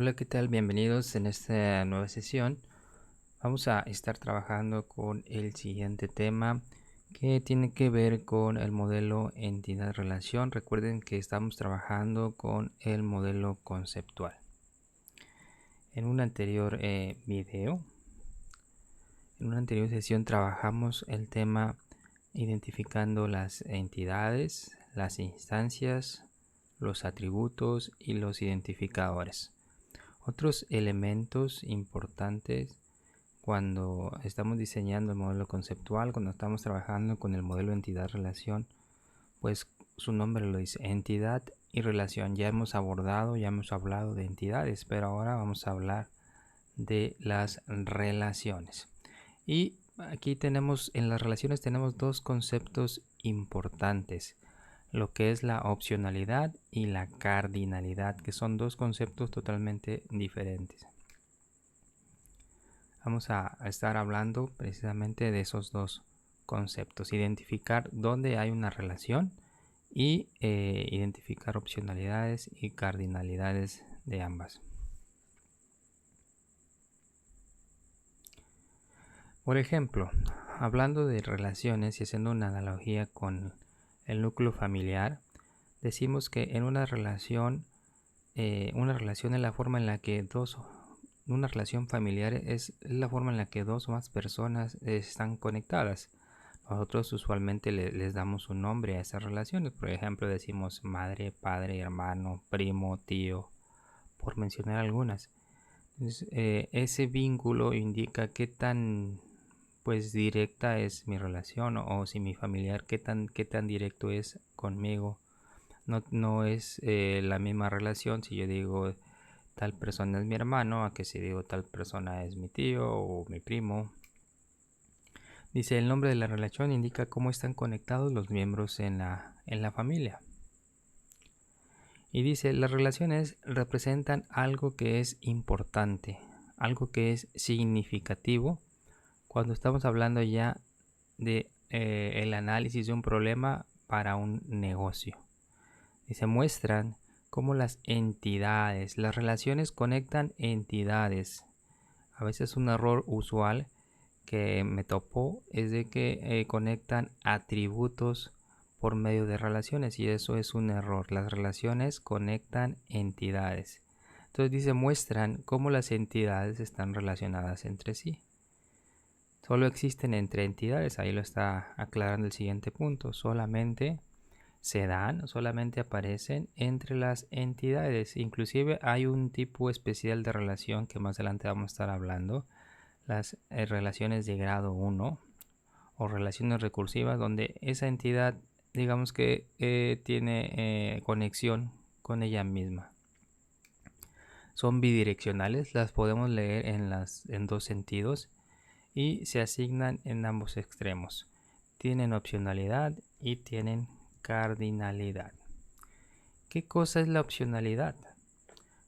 Hola, ¿qué tal? Bienvenidos en esta nueva sesión. Vamos a estar trabajando con el siguiente tema que tiene que ver con el modelo entidad-relación. Recuerden que estamos trabajando con el modelo conceptual. En un anterior video, en una anterior sesión trabajamos el tema identificando las entidades, las instancias, los atributos y los identificadores. Otros elementos importantes cuando estamos diseñando el modelo conceptual, cuando estamos trabajando con el modelo entidad-relación, pues su nombre lo dice, entidad y relación. Ya hemos hablado de entidades, pero ahora vamos a hablar de las relaciones. Y aquí en las relaciones tenemos dos conceptos importantes, lo que es la opcionalidad y la cardinalidad, que son dos conceptos totalmente diferentes. Vamos a estar hablando precisamente de esos dos conceptos, identificar dónde hay una relación y identificar opcionalidades y cardinalidades de ambas. Por ejemplo, hablando de relaciones y haciendo una analogía con el núcleo familiar, decimos que en una relación es la forma en la que una relación familiar es la forma en la que dos o más personas están conectadas. Nosotros usualmente les damos un nombre a esas relaciones. Por ejemplo, decimos madre, padre, hermano, primo, tío, por mencionar algunas. Entonces, ese vínculo indica qué tan directa es mi relación, o si mi familiar qué tan directo es conmigo. No es la misma relación si yo digo tal persona es mi hermano a que si digo tal persona es mi tío o mi primo. Dice, el nombre de la relación indica cómo están conectados los miembros en la familia. Y dice, las relaciones representan algo que es importante, algo que es significativo cuando estamos hablando ya de el análisis de un problema para un negocio. Y se muestran cómo las relaciones conectan entidades. A veces un error usual que me topó es de que conectan atributos por medio de relaciones, y eso es un error. Las relaciones conectan entidades. Entonces dice, muestran cómo las entidades están relacionadas entre sí. Solo existen entre entidades, ahí lo está aclarando el siguiente punto. Solamente aparecen entre las entidades. Inclusive hay un tipo especial de relación que más adelante vamos a estar hablando, las relaciones de grado 1 o relaciones recursivas, donde esa entidad digamos que tiene conexión con ella misma. Son bidireccionales, las podemos leer en dos sentidos y se asignan en ambos extremos. Tienen opcionalidad y tienen cardinalidad. ¿Qué cosa es la opcionalidad?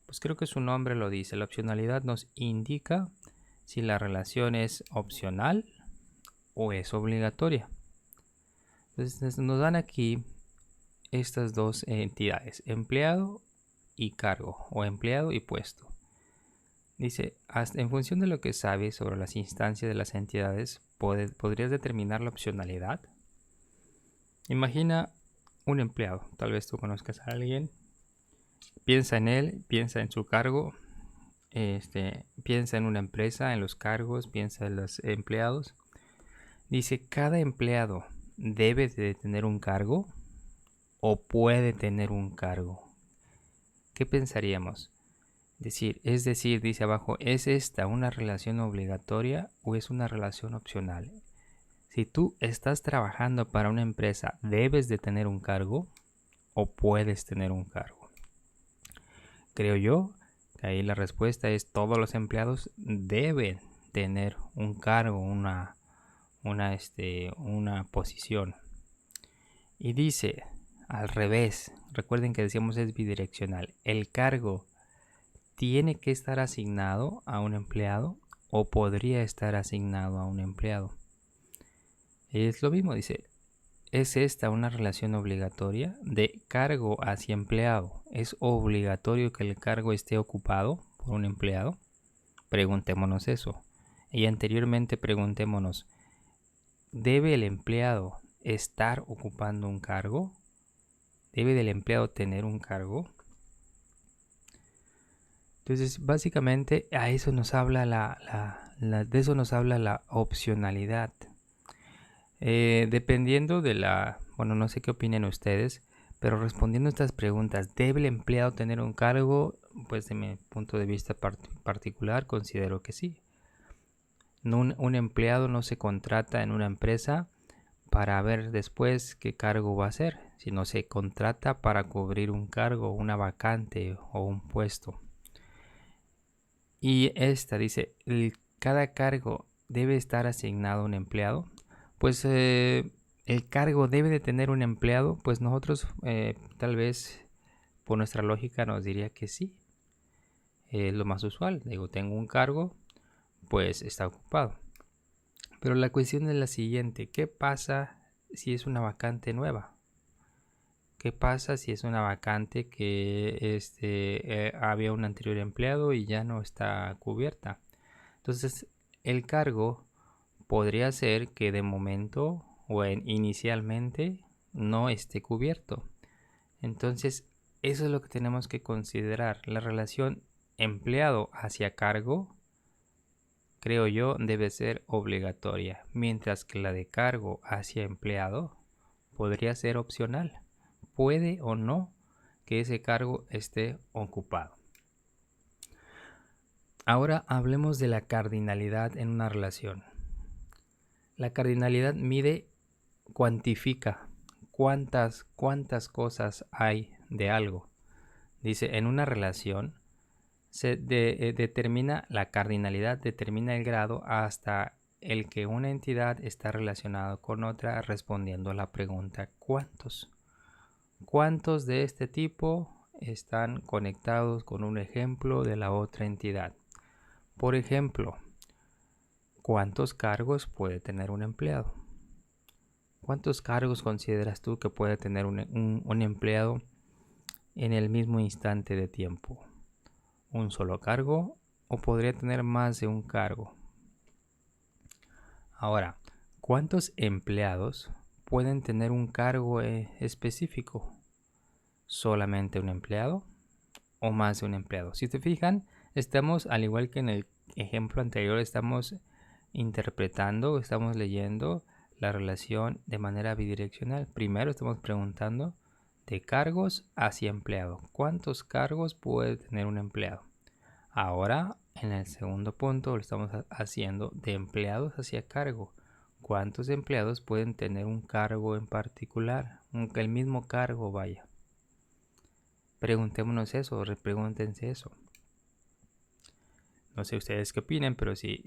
Pues creo que su nombre lo dice. La opcionalidad nos indica si la relación es opcional o es obligatoria. Entonces nos dan aquí estas dos entidades, empleado y cargo, o empleado y puesto. Dice, en función de lo que sabes sobre las instancias de las entidades, ¿podrías determinar la opcionalidad? Imagina un empleado, tal vez tú conozcas a alguien, piensa en él, piensa en su cargo, piensa en una empresa, en los cargos, piensa en los empleados. Dice, ¿cada empleado debe de tener un cargo o puede tener un cargo? ¿Qué pensaríamos? Es decir, dice abajo, ¿es esta una relación obligatoria o es una relación opcional? Si tú estás trabajando para una empresa, ¿debes de tener un cargo o puedes tener un cargo? Creo yo que ahí la respuesta es todos los empleados deben tener un cargo, una posición. Y dice al revés, recuerden que decíamos es bidireccional, el cargo tiene que estar asignado a un empleado o podría estar asignado a un empleado. Es lo mismo, dice, ¿es esta una relación obligatoria de cargo hacia empleado? ¿Es obligatorio que el cargo esté ocupado por un empleado? Preguntémonos eso. Y anteriormente preguntémonos, ¿debe el empleado estar ocupando un cargo? ¿Debe del empleado tener un cargo? Entonces, básicamente a eso nos habla de eso nos habla la opcionalidad. Dependiendo de bueno, no sé qué opinen ustedes, pero respondiendo a estas preguntas, ¿debe el empleado tener un cargo? Pues de mi punto de vista particular, considero que sí. Un empleado no se contrata en una empresa para ver después qué cargo va a hacer, sino se contrata para cubrir un cargo, una vacante o un puesto. Y esta dice, cada cargo debe estar asignado a un empleado. Pues el cargo debe de tener un empleado, pues nosotros tal vez por nuestra lógica nos diría que sí. Es lo más usual. Digo, tengo un cargo, pues está ocupado. Pero la cuestión es la siguiente, ¿qué pasa si es una vacante nueva? ¿Qué pasa si es una vacante que había un anterior empleado y ya no está cubierta? Entonces, el cargo podría ser que de momento o inicialmente no esté cubierto. Entonces, eso es lo que tenemos que considerar. La relación empleado hacia cargo, creo yo, debe ser obligatoria, mientras que la de cargo hacia empleado podría ser opcional. Puede o no que ese cargo esté ocupado. Ahora hablemos de la cardinalidad en una relación. La cardinalidad mide, cuantifica cuántas cosas hay de algo. Dice, en una relación se determina la cardinalidad, determina el grado hasta el que una entidad está relacionada con otra respondiendo a la pregunta ¿cuántos? ¿Cuántos de este tipo están conectados con un ejemplo de la otra entidad? Por ejemplo, ¿cuántos cargos puede tener un empleado? ¿Cuántos cargos consideras tú que puede tener un empleado en el mismo instante de tiempo? ¿Un solo cargo o podría tener más de un cargo? Ahora, ¿cuántos empleados pueden tener un cargo específico? ¿Solamente un empleado o más de un empleado? Si te fijan, estamos, al igual que en el ejemplo anterior, estamos interpretando, estamos leyendo la relación de manera bidireccional. Primero estamos preguntando de cargos hacia empleado. ¿Cuántos cargos puede tener un empleado? Ahora, en el segundo punto, lo estamos haciendo de empleados hacia cargo. ¿Cuántos empleados pueden tener un cargo en particular? Aunque el mismo cargo vaya. Preguntémonos eso, repregúntense eso. No sé ustedes qué opinen, pero si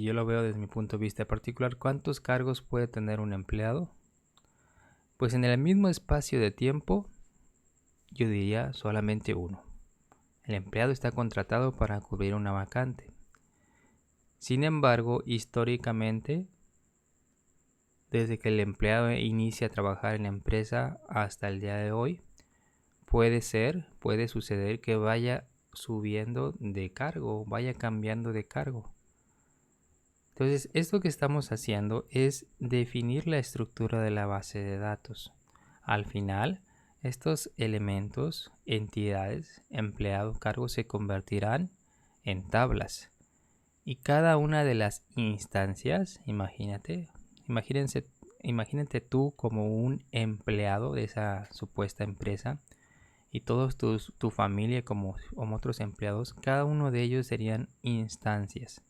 yo lo veo desde mi punto de vista particular, ¿cuántos cargos puede tener un empleado? Pues en el mismo espacio de tiempo, yo diría solamente uno. El empleado está contratado para cubrir una vacante. Sin embargo, históricamente, desde que el empleado inicia a trabajar en la empresa hasta el día de hoy, puede suceder que vaya subiendo de cargo, vaya cambiando de cargo. Entonces, esto que estamos haciendo es definir la estructura de la base de datos. Al final, estos elementos, entidades, empleado, cargo, se convertirán en tablas. Y cada una de las instancias, imagínate tú como un empleado de esa supuesta empresa, y todos tu familia como otros empleados, cada uno de ellos serían instancias.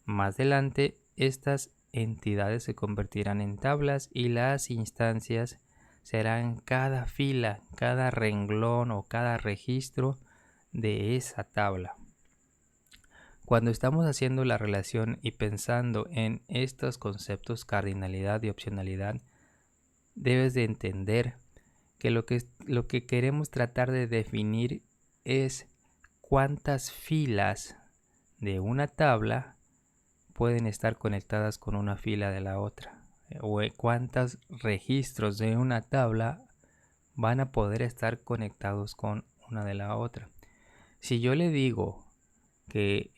Más adelante, estas entidades se convertirán en tablas y las instancias serán cada fila, cada renglón o cada registro de esa tabla. Cuando estamos haciendo la relación y pensando en estos conceptos cardinalidad y opcionalidad, debes de entender que lo que queremos tratar de definir es cuántas filas de una tabla pueden estar conectadas con una fila de la otra, o cuántos registros de una tabla van a poder estar conectados con una de la otra. Si yo le digo que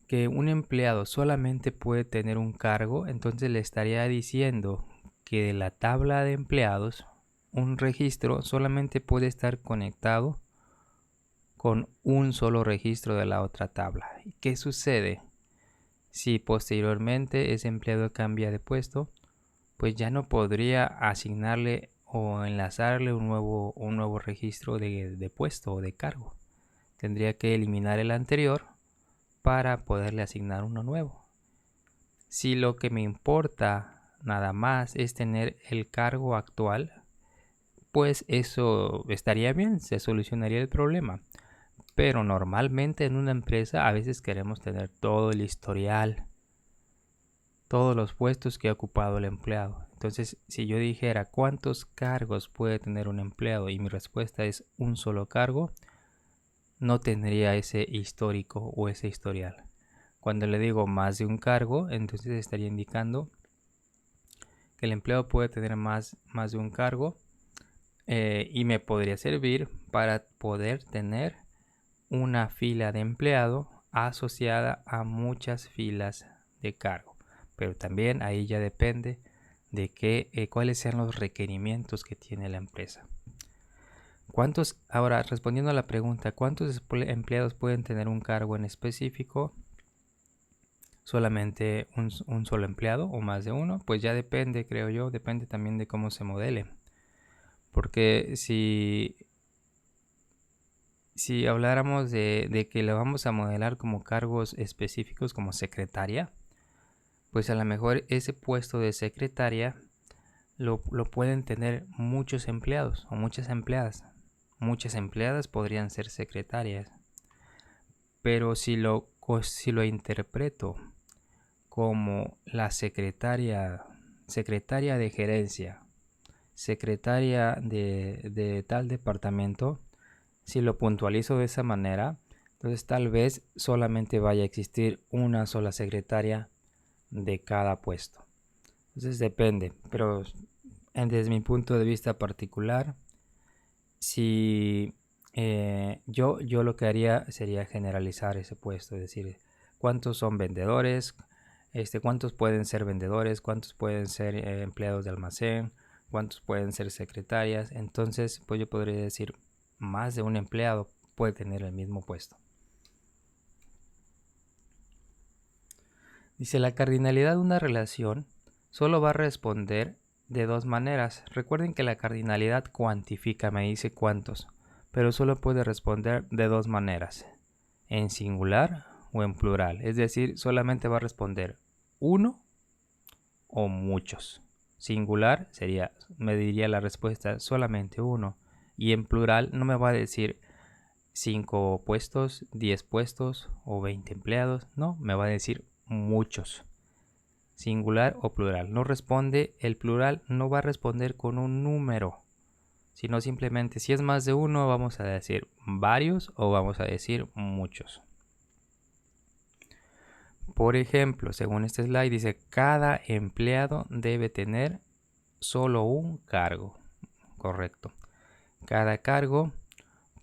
que un empleado solamente puede tener un cargo, entonces le estaría diciendo que de la tabla de empleados, un registro solamente puede estar conectado con un solo registro de la otra tabla. ¿Qué sucede? Si posteriormente ese empleado cambia de puesto, pues ya no podría asignarle o enlazarle un nuevo registro de puesto o de cargo. Tendría que eliminar el anterior para poderle asignar uno nuevo. Si lo que me importa nada más es tener el cargo actual, pues eso estaría bien, se solucionaría el problema. Pero normalmente en una empresa a veces queremos tener todo el historial, todos los puestos que ha ocupado el empleado. Entonces, si yo dijera cuántos cargos puede tener un empleado y mi respuesta es un solo cargo, no tendría ese histórico o ese historial. Cuando le digo más de un cargo, entonces estaría indicando que el empleado puede tener más de un cargo y me podría servir para poder tener una fila de empleado asociada a muchas filas de cargo. Pero también ahí ya depende de cuáles sean los requerimientos que tiene la empresa. Ahora, respondiendo a la pregunta, ¿cuántos empleados pueden tener un cargo en específico? ¿Solamente un solo empleado o más de uno? Pues ya depende, creo yo, depende también de cómo se modele. Porque si habláramos de que lo vamos a modelar como cargos específicos como secretaria, pues a lo mejor ese puesto de secretaria lo pueden tener muchos empleados o muchas empleadas. Muchas empleadas podrían ser secretarias. Pero si lo interpreto como la secretaria de gerencia, secretaria de tal departamento, si lo puntualizo de esa manera, entonces tal vez solamente vaya a existir una sola secretaria de cada puesto. Entonces depende, pero desde mi punto de vista particular, si yo lo que haría sería generalizar ese puesto, es decir, cuántos son vendedores, cuántos pueden ser vendedores, cuántos pueden ser empleados de almacén, cuántos pueden ser secretarias. Entonces, pues yo podría decir más de un empleado puede tener el mismo puesto. Dice, la cardinalidad de una relación solo va a responder de dos maneras. Recuerden que la cardinalidad cuantifica, me dice cuántos, pero solo puede responder de dos maneras, en singular o en plural. Es decir, solamente va a responder uno o muchos. Singular me diría la respuesta solamente uno, y en plural no me va a decir 5 puestos, 10 puestos o 20 empleados, no, me va a decir muchos. Singular o plural. No responde, el plural no va a responder con un número, sino simplemente si es más de uno vamos a decir varios o vamos a decir muchos. Por ejemplo, según este slide dice cada empleado debe tener solo un cargo. Correcto. Cada cargo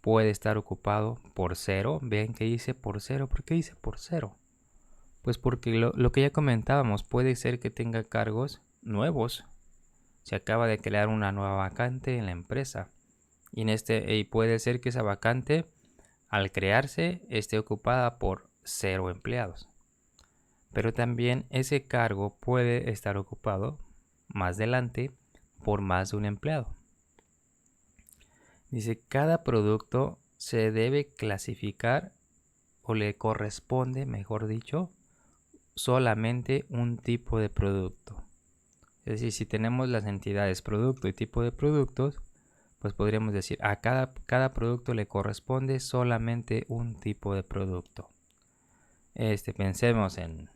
puede estar ocupado por 0. Vean que dice por 0. ¿Por qué dice por 0? Pues porque lo que ya comentábamos, puede ser que tenga cargos nuevos. Se acaba de crear una nueva vacante en la empresa. Y puede ser que esa vacante, al crearse, esté ocupada por 0 empleados. Pero también ese cargo puede estar ocupado más adelante por más de un empleado. Dice, cada producto se debe clasificar o le corresponde, mejor dicho, solamente un tipo de producto. Es decir, si tenemos las entidades producto y tipo de productos, pues podríamos decir a cada producto le corresponde solamente un tipo de producto. Pensemos en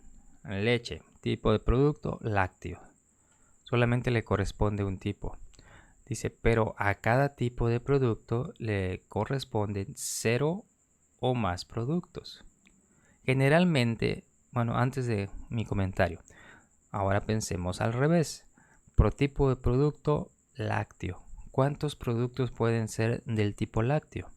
leche, tipo de producto lácteo. Solamente le corresponde un tipo. Dice, pero a cada tipo de producto le corresponden 0 o más productos. Generalmente, bueno, antes de mi comentario, ahora pensemos al revés. Por tipo de producto lácteo. ¿Cuántos productos pueden ser del tipo lácteo?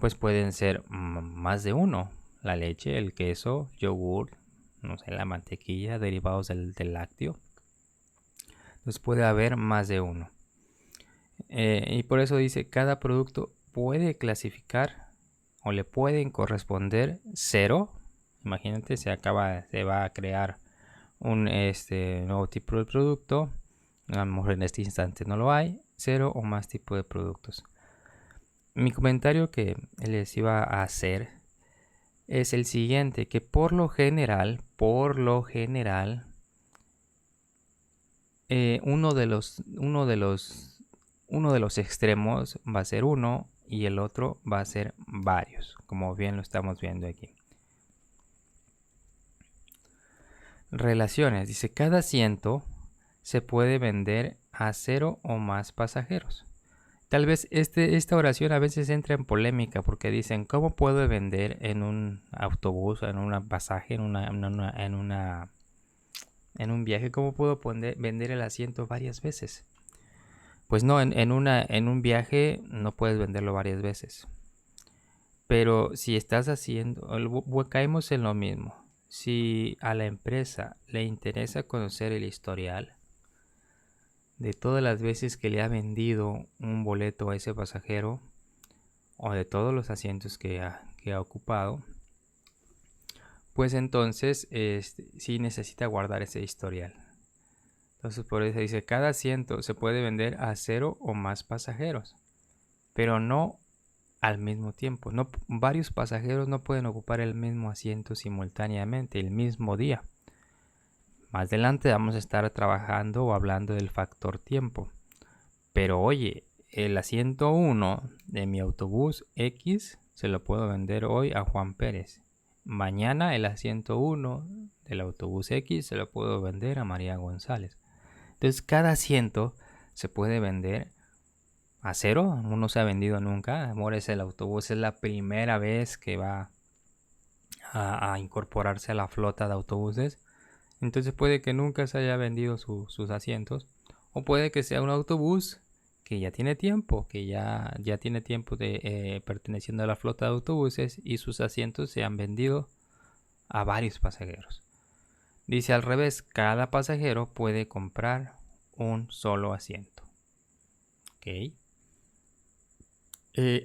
pues pueden ser más de uno. La leche, el queso, yogur, no sé, la mantequilla, derivados del lácteo. Entonces puede haber más de uno. Y por eso dice, cada producto puede clasificar o le pueden corresponder 0. Imagínate, se va a crear un nuevo tipo de producto. A lo mejor en este instante no lo hay. 0 o más tipo de productos. Mi comentario que les iba a hacer es el siguiente, que por lo general, uno de los extremos va a ser 1 y el otro va a ser varios, como bien lo estamos viendo aquí. Relaciones, dice, cada asiento se puede vender a 0 o más pasajeros. Tal vez esta oración a veces entra en polémica porque dicen, ¿cómo puedo vender en un autobús, en un pasaje, en un viaje, cómo puedo vender el asiento varias veces? Pues no, en un viaje no puedes venderlo varias veces. Pero si estás haciendo, caemos en lo mismo. Si a la empresa le interesa conocer el historial de todas las veces que le ha vendido un boleto a ese pasajero o de todos los asientos que ha ocupado, pues entonces sí necesita guardar ese historial. Entonces por eso dice, cada asiento se puede vender a 0 o más pasajeros, pero no al mismo tiempo. No, varios pasajeros no pueden ocupar el mismo asiento simultáneamente, el mismo día. Más adelante vamos a estar trabajando o hablando del factor tiempo. Pero oye, el asiento 1 de mi autobús X se lo puedo vender hoy a Juan Pérez. Mañana el asiento 1 del autobús X se lo puedo vender a María González. Entonces cada asiento se puede vender a 0. No se ha vendido nunca. Amor, es el autobús, es la primera vez que va a incorporarse a la flota de autobuses. Entonces puede que nunca se haya vendido sus asientos. O puede que sea un autobús que ya tiene tiempo, de perteneciendo a la flota de autobuses y sus asientos se han vendido a varios pasajeros. Dice al revés, cada pasajero puede comprar un solo asiento. Ok.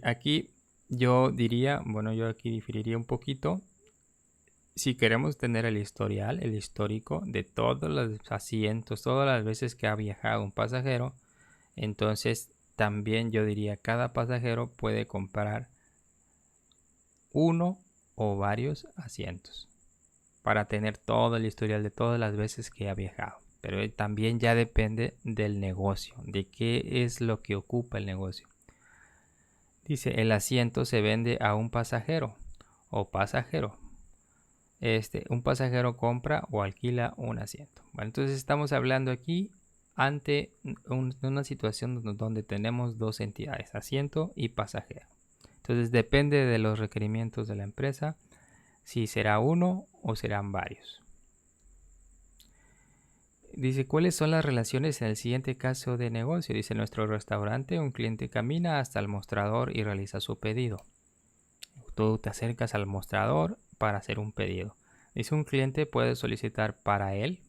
Aquí yo diría, yo aquí diferiría un poquito. Si queremos tener el histórico de todos los asientos, todas las veces que ha viajado un pasajero, entonces también yo diría cada pasajero puede comprar uno o varios asientos para tener todo el historial de todas las veces que ha viajado. Pero también ya depende del negocio, de qué es lo que ocupa el negocio. Dice, el asiento se vende a un pasajero o pasajero. Un pasajero compra o alquila un asiento. Bueno, entonces estamos hablando aquí ante una situación donde tenemos dos entidades, asiento y pasajero. Entonces depende de los requerimientos de la empresa si será uno o serán varios. Dice, ¿cuáles son las relaciones en el siguiente caso de negocio? Dice, en nuestro restaurante un cliente camina hasta el mostrador y realiza su pedido. Tú te acercas al mostrador para hacer un pedido. Dice, un cliente puede solicitar para él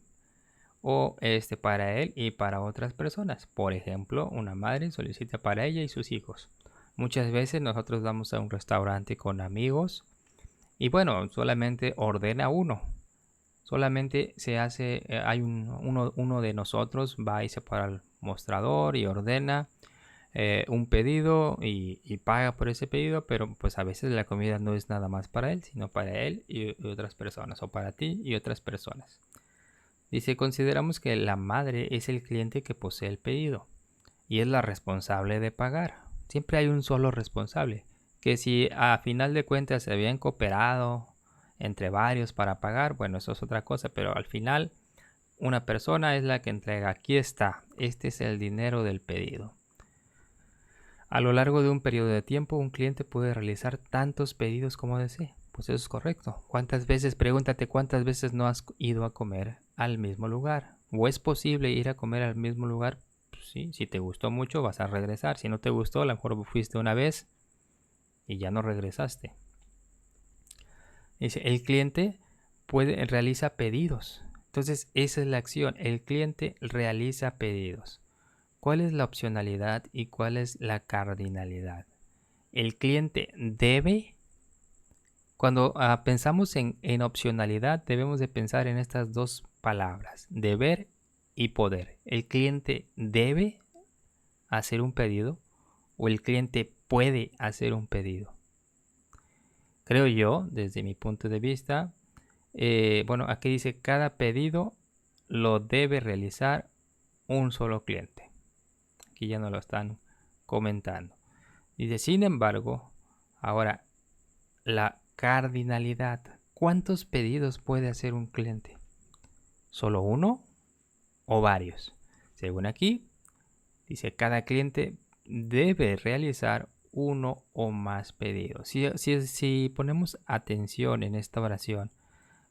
o para él y para otras personas. Por ejemplo, una madre solicita para ella y sus hijos. Muchas veces nosotros vamos a un restaurante con amigos y bueno, solamente ordena uno. Solamente se hace, hay uno de nosotros va y se para el mostrador y ordena un pedido y paga por ese pedido, pero pues a veces la comida no es nada más para él, sino para él y otras personas, o para ti y otras personas. Dice, consideramos que la madre es el cliente que posee el pedido y es la responsable de pagar. Siempre hay un solo responsable, que si a final de cuentas se habían cooperado entre varios para pagar, bueno, eso es otra cosa, pero al final una persona es la que entrega, aquí está, este es el dinero del pedido. A lo largo de un periodo de tiempo, un cliente puede realizar tantos pedidos como desee. Pues eso es correcto. Pregúntate cuántas veces no has ido a comer al mismo lugar. ¿O es posible ir a comer al mismo lugar? Pues sí, si te gustó mucho vas a regresar. Si no te gustó, a lo mejor fuiste una vez y ya no regresaste. Dice, el cliente realiza pedidos. Entonces, esa es la acción. El cliente realiza pedidos. ¿Cuál es la opcionalidad y cuál es la cardinalidad? El cliente debe. Cuando pensamos en opcionalidad, debemos de pensar en estas dos palabras, deber y poder. El cliente debe hacer un pedido o el cliente puede hacer un pedido. Creo yo, desde mi punto de vista, bueno, aquí dice cada pedido lo debe realizar un solo cliente. Aquí ya no lo están comentando. Dice, sin embargo, ahora la cardinalidad. ¿Cuántos pedidos puede hacer un cliente? ¿Solo uno o varios? Según aquí, dice cada cliente debe realizar uno o más pedidos. Si ponemos atención en esta oración,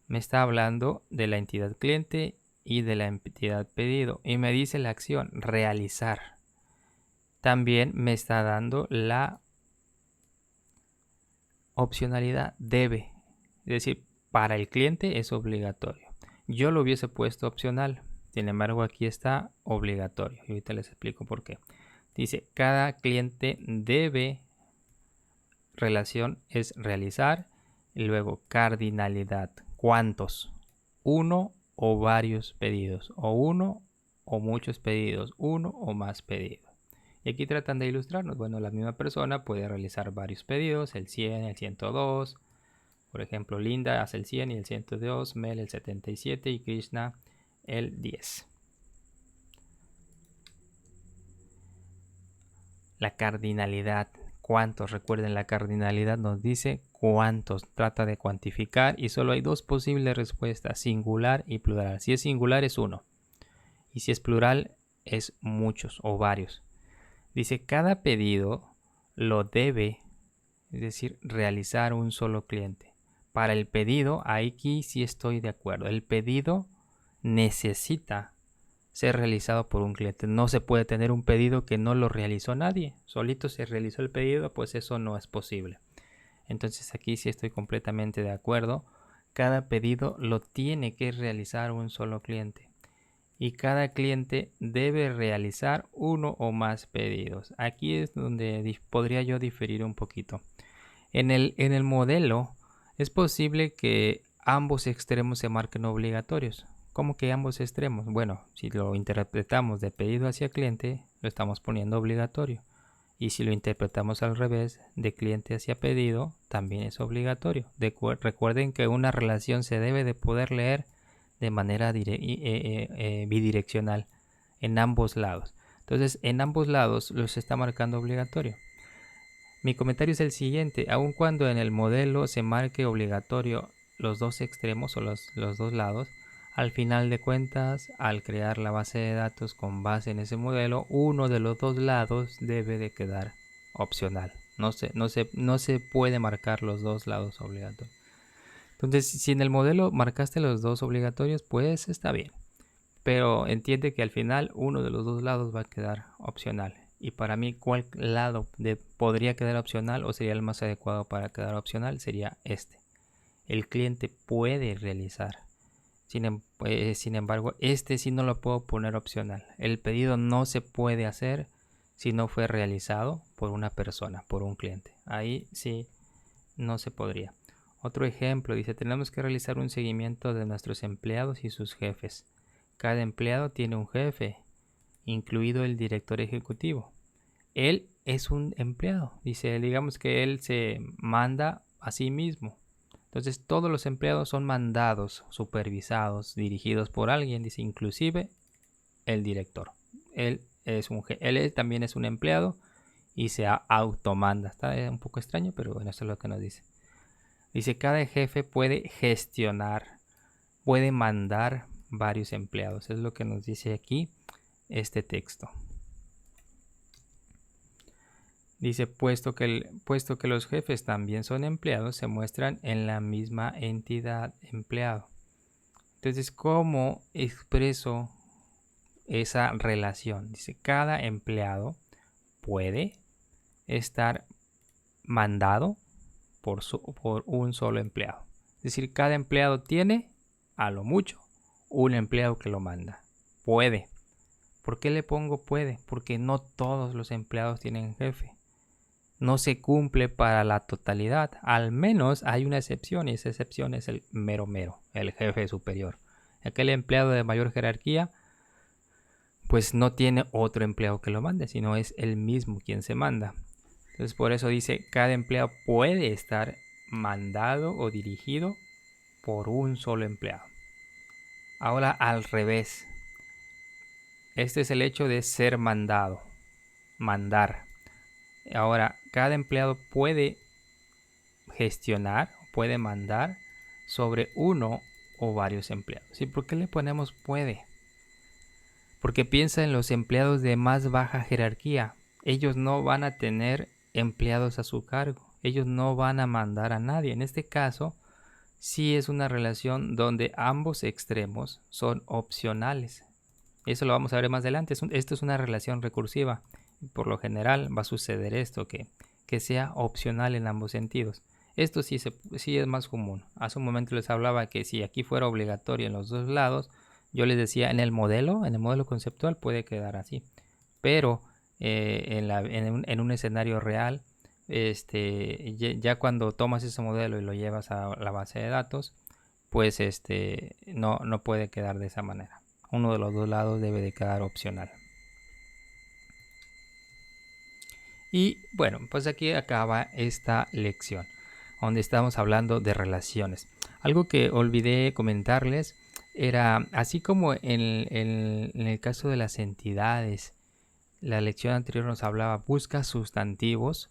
me está hablando de la entidad cliente y de la entidad pedido. Y me dice la acción realizar. También me está dando la opcionalidad debe. Es decir, para el cliente es obligatorio. Yo lo hubiese puesto opcional. Sin embargo, aquí está obligatorio. Y ahorita les explico por qué. Dice, cada cliente debe, relación es realizar. Y luego, cardinalidad. ¿Cuántos? Uno o varios pedidos. O uno o muchos pedidos. Uno o más pedidos. Y aquí tratan de ilustrarnos. Bueno, la misma persona puede realizar varios pedidos. El 100, el 102. Por ejemplo, Linda hace el 100 y el 102. Mel el 77 y Krishna el 10. La cardinalidad. ¿Cuántos? Recuerden, la cardinalidad nos dice cuántos. Trata de cuantificar y solo hay dos posibles respuestas, singular y plural. Si es singular es uno. Y si es plural es muchos o varios. Dice, cada pedido lo debe, es decir, realizar un solo cliente. Para el pedido, aquí sí estoy de acuerdo. El pedido necesita ser realizado por un cliente. No se puede tener un pedido que no lo realizó nadie. Solito se realizó el pedido, pues eso no es posible. Entonces aquí sí estoy completamente de acuerdo. Cada pedido lo tiene que realizar un solo cliente. Y cada cliente debe realizar uno o más pedidos. Aquí es donde podría yo diferir un poquito. En el modelo es posible que ambos extremos se marquen obligatorios. ¿Cómo que ambos extremos? Bueno, si lo interpretamos de pedido hacia cliente, lo estamos poniendo obligatorio. Y si lo interpretamos al revés, de cliente hacia pedido, también es obligatorio. Recuerden que una relación se debe de poder leer de manera bidireccional en ambos lados. Entonces, en ambos lados los está marcando obligatorio. Mi comentario es el siguiente, aun cuando en el modelo se marque obligatorio los dos extremos o los dos lados, al final de cuentas, al crear la base de datos con base en ese modelo, uno de los dos lados debe de quedar opcional. No se puede marcar los dos lados obligatorios. Entonces, si en el modelo marcaste los dos obligatorios, pues está bien. Pero entiende que al final uno de los dos lados va a quedar opcional. Y para mí, ¿cuál lado podría quedar opcional o sería el más adecuado para quedar opcional? Sería este. El cliente puede realizar. Sin embargo, este sí no lo puedo poner opcional. El pedido no se puede hacer si no fue realizado por una persona, por un cliente. Ahí sí no se podría. Otro ejemplo dice, tenemos que realizar un seguimiento de nuestros empleados y sus jefes. Cada empleado tiene un jefe, incluido el director ejecutivo. Él es un empleado. Dice, digamos que él se manda a sí mismo. Entonces todos los empleados son mandados, supervisados, dirigidos por alguien. Dice, inclusive el director. Él también es un empleado y se automanda. Está un poco extraño, pero bueno, eso es lo que nos dice. Dice, cada jefe puede gestionar, puede mandar varios empleados. Es lo que nos dice aquí este texto. Dice, puesto que los jefes también son empleados, se muestran en la misma entidad empleado. Entonces, ¿cómo expreso esa relación? Dice, cada empleado puede estar mandado por un solo empleado. Es decir, cada empleado tiene, a lo mucho, un empleado que lo manda. Puede. ¿Por qué le pongo puede? Porque no todos los empleados tienen jefe. No se cumple para la totalidad. Al menos hay una excepción, y esa excepción es el mero, el jefe superior. Aquel empleado de mayor jerarquía, pues no tiene otro empleado que lo mande, sino es él mismo quien se manda. Entonces por eso dice, cada empleado puede estar mandado o dirigido por un solo empleado. Ahora al revés. Este es el hecho de ser mandado, mandar. Ahora, cada empleado puede gestionar, puede mandar sobre uno o varios empleados. ¿Y por qué le ponemos puede? Porque piensa en los empleados de más baja jerarquía. Ellos no van a tener empleados a su cargo. Ellos no van a mandar a nadie. En este caso, sí es una relación donde ambos extremos son opcionales. Eso lo vamos a ver más adelante. Esto es una relación recursiva. Por lo general va a suceder esto, que sea opcional en ambos sentidos. Esto sí es más común. Hace un momento les hablaba que si aquí fuera obligatorio en los dos lados, yo les decía en el modelo conceptual puede quedar así. Pero en un escenario real, ya cuando tomas ese modelo y lo llevas a la base de datos, pues no puede quedar de esa manera. Uno de los dos lados debe de quedar opcional. Y bueno, pues aquí acaba esta lección, donde estamos hablando de relaciones. Algo que olvidé comentarles era, así como en el caso de las entidades, la lección anterior nos hablaba, busca sustantivos.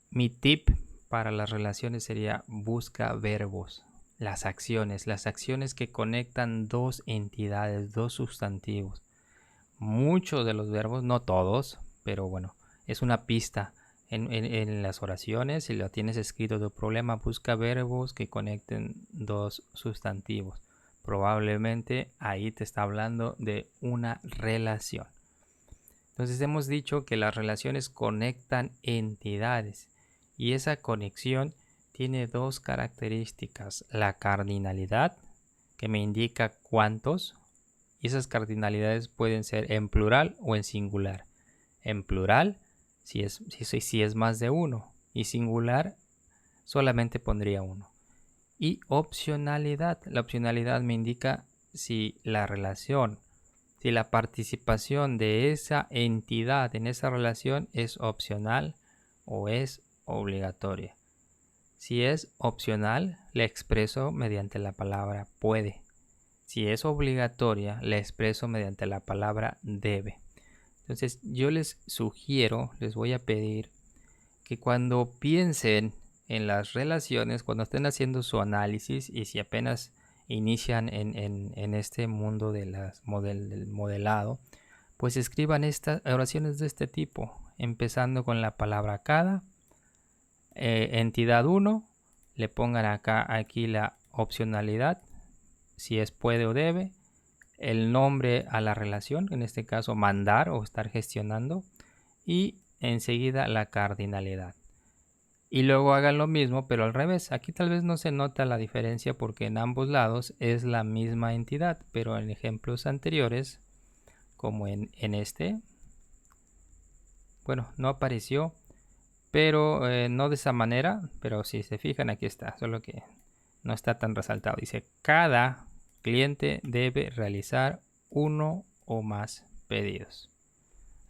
Mi tip para las relaciones sería busca verbos, las acciones que conectan dos entidades, dos sustantivos. Muchos de los verbos, no todos, pero bueno, es una pista en las oraciones. Si lo tienes escrito tu problema, busca verbos que conecten dos sustantivos. Probablemente ahí te está hablando de una relación. Entonces hemos dicho que las relaciones conectan entidades y esa conexión tiene dos características. La cardinalidad, que me indica cuántos, y esas cardinalidades pueden ser en plural o en singular. En plural, si es más de uno, y singular, solamente pondría uno. Y opcionalidad. La opcionalidad me indica si la relación, si la participación de esa entidad en esa relación es opcional o es obligatoria. Si es opcional, la expreso mediante la palabra puede. Si es obligatoria, la expreso mediante la palabra debe. Entonces yo les sugiero, les voy a pedir que cuando piensen en las relaciones, cuando estén haciendo su análisis y si apenas inician en este mundo de del modelado, pues escriban estas oraciones de este tipo, empezando con la palabra cada, entidad 1, le pongan aquí la opcionalidad, si es puede o debe, el nombre a la relación, en este caso mandar o estar gestionando, y enseguida la cardinalidad. Y luego hagan lo mismo, pero al revés. Aquí tal vez no se nota la diferencia porque en ambos lados es la misma entidad, pero en ejemplos anteriores, como en este, bueno, no apareció, pero no de esa manera, pero si se fijan aquí está, solo que no está tan resaltado. Dice, cada cliente debe realizar uno o más pedidos.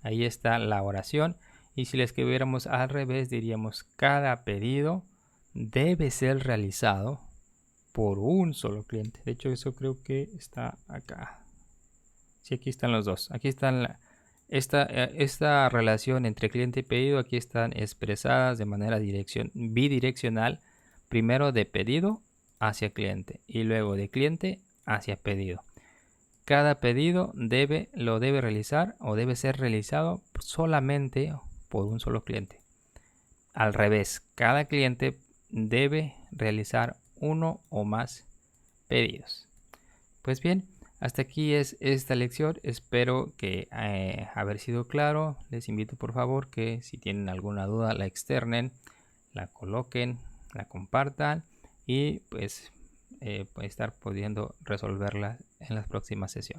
Ahí está la oración. Y si la escribiéramos al revés, diríamos, cada pedido debe ser realizado por un solo cliente. De hecho, eso creo que está acá. Sí, aquí están los dos. Aquí están esta relación entre cliente y pedido. Aquí están expresadas de manera bidireccional. Primero de pedido hacia cliente y luego de cliente hacia pedido. Cada pedido lo debe realizar o debe ser realizado solamente por un solo cliente. Al revés, cada cliente debe realizar uno o más pedidos. Pues bien, hasta aquí es esta lección. Espero que haber sido claro. Les invito por favor que si tienen alguna duda la externen. la coloquen, la compartan y pues estar pudiendo resolverla en las próximas sesiones.